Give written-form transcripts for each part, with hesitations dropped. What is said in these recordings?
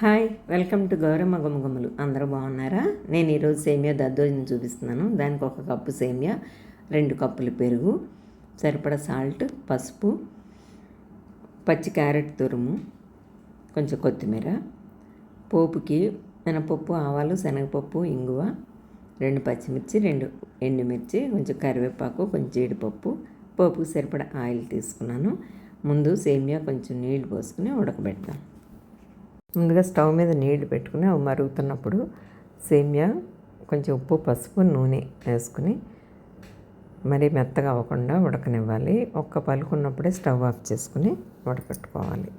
Hi, welcome to Gouramma Gummagummalu. అందరూ బాగున్నారా? నేను ఈరోజు సేమియా దద్దోజనం చూపిస్తున్నాను. దానికి 1 కప్పు సేమియా, 2 కప్పులు పెరుగు, సరిపడా సాల్ట్, పసుపు, పచ్చి క్యారెట్ తురుము, కొంచెం కొత్తిమీర, పోపుకి మినపప్పు, ఆవాలు, శనగపప్పు, ఇంగువ, 2 పచ్చిమిర్చి, 2 ఎండుమిర్చి, కొంచెం కరివేపాకు, కొంచెం జీడిపప్పు, పోపుకి సరిపడా ఆయిల్ తీసుకున్నాను. ముందు సేమియా కొంచెం నీళ్లు పోసుకుని ఉడకబెడతాను. ముందుగా స్టవ్ మీద నీళ్లు పెట్టుకుని అవి మరుగుతున్నప్పుడు సేమియా కొంచెం ఉప్పు, పసుపు, నూనె వేసుకుని మరీ మెత్తగా అవ్వకుండా ఉడకనివ్వాలి. ఒక్క పలుకున్నప్పుడే స్టవ్ ఆఫ్ చేసుకుని ఉడకట్టుకోవాలి.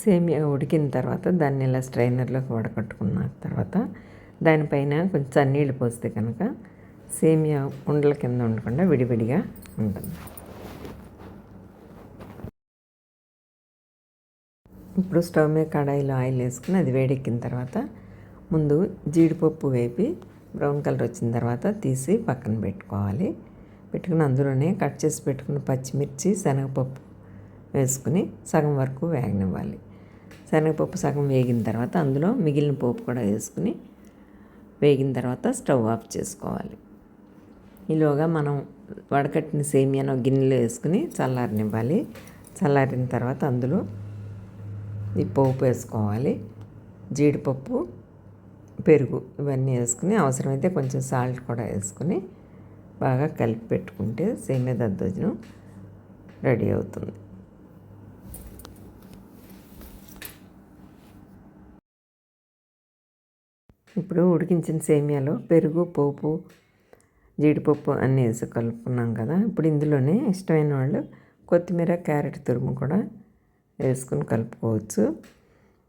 సేమియా ఉడికిన తర్వాత దాన్ని ఇలా స్ట్రైనర్లోకి వడకట్టుకున్న తర్వాత దానిపైన కొంచెం చన్నీళ్ళు పోస్తే కనుక సేమియా ఉండల కింద ఉండకుండా విడివిడిగా ఉంటుంది. ఇప్పుడు స్టవ్ మీద కడాయిలో ఆయిల్ వేసుకుని అది వేడెక్కిన తర్వాత ముందు జీడిపప్పు వేపి బ్రౌన్ కలర్ వచ్చిన తర్వాత తీసి పక్కన పెట్టుకోవాలి. పెట్టుకుని అందులోనే కట్ చేసి పెట్టుకున్న పచ్చిమిర్చి, శనగపప్పు వేసుకుని సగం వరకు వేగనివ్వాలి. శనగపప్పు సగం వేగిన తర్వాత అందులో మిగిలిన పోపు కూడా వేసుకుని వేగిన తర్వాత స్టవ్ ఆఫ్ చేసుకోవాలి. ఈలోగా మనం వడకట్టిన సేమియాను గిన్నెలో వేసుకుని చల్లారనివ్వాలి. చల్లారిన తర్వాత అందులో ఈ పోపు వేసుకోవాలి. జీడిపప్పు, పెరుగు ఇవన్నీ వేసుకుని అవసరమైతే కొంచెం సాల్ట్ కూడా వేసుకుని బాగా కలిపి పెట్టుకుంటే సేమియా దద్దోజనం రెడీ అవుతుంది. ఇప్పుడు ఉడికించిన సేమియాలో పెరుగు, పోపు, జీడిపప్పు అన్నీ వేసి కలుపుకున్నాం కదా. ఇప్పుడు ఇందులోనే ఇష్టమైన వాళ్ళు కొత్తిమీర, క్యారెట్ తురుము కూడా వేసుకుని కలుపుకోవచ్చు.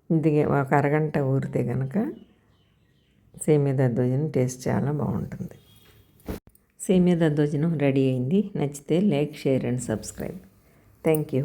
ఇది ఒక అరగంట ఊరితే కనుక సేమియా దద్దోజనం టేస్ట్ చాలా బాగుంటుంది. సేమియా దద్దోజనం రెడీ అయింది. నచ్చితే like, share and subscribe. Thank you.